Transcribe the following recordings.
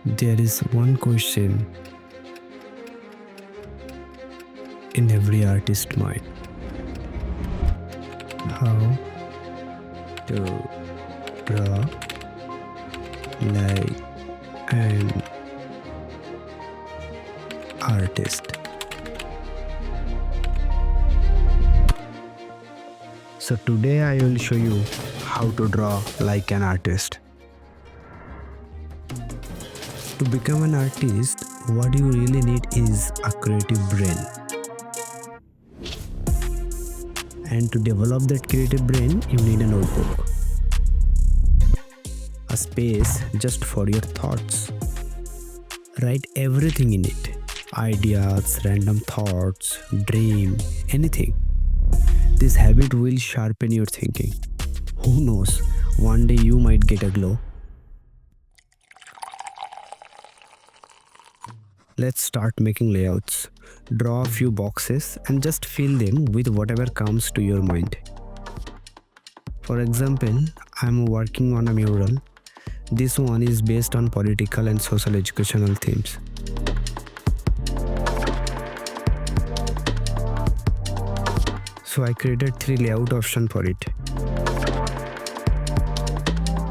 There is one question in every artist's mind. How to draw like an artist. So today I will show you how to draw like an artist. To become an artist, what you really need is a creative brain. And to develop that creative brain, you need a notebook. A space just for your thoughts. Write everything in it. Ideas, random thoughts, dream, anything. This habit will sharpen your thinking. Who knows, one day you might get a glow. Let's start making layouts. Draw a few boxes and just fill them with whatever comes to your mind. For example, I'm working on a mural. This one is based on political and social educational themes. So I created 3 layout options for it.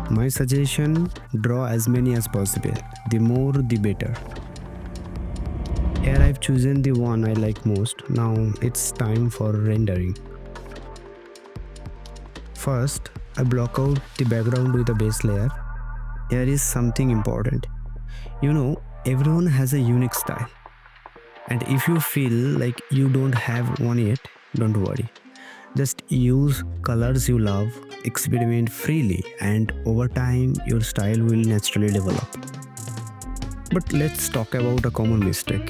My suggestion, draw as many as possible. The more the better. Here I've chosen the one I like most. Now it's time for rendering. First, I block out the background with a base layer. Here is something important. You know, everyone has a unique style. And if you feel like you don't have one yet, don't worry. Just use colors you love, experiment freely, and over time your style will naturally develop. But let's talk about a common mistake.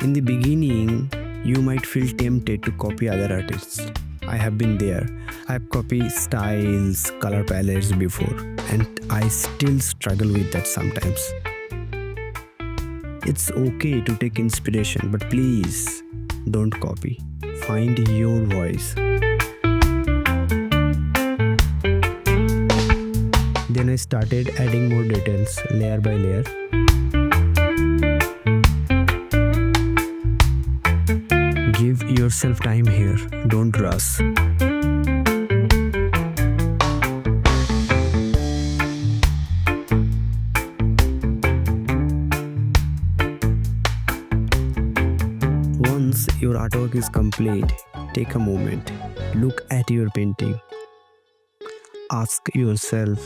In the beginning, you might feel tempted to copy other artists. I have been there. I've copied styles, color palettes before, and I still struggle with that sometimes. It's okay to take inspiration, but please don't copy. Find your voice. Then I started adding more details layer by layer. Give yourself time here, don't rush. Once your artwork is complete, take a moment, look at your painting. Ask yourself,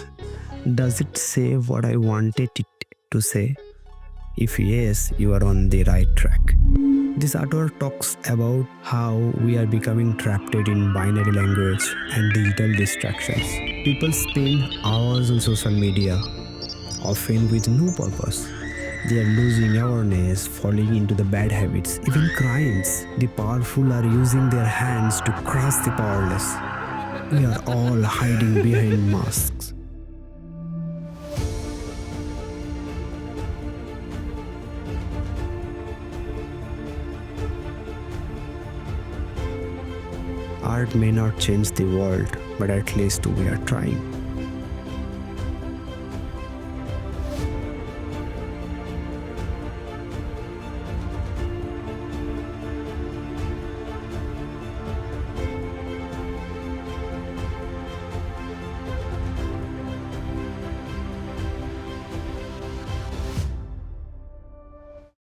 does it say what I wanted it to say? If yes, you are on the right track. This artwork talks about how we are becoming trapped in binary language and digital distractions. People spend hours on social media, often with no purpose. They are losing awareness, falling into the bad habits, even crimes. The powerful are using their hands to crush the powerless. We are all hiding behind masks. Art may not change the world, but at least we are trying.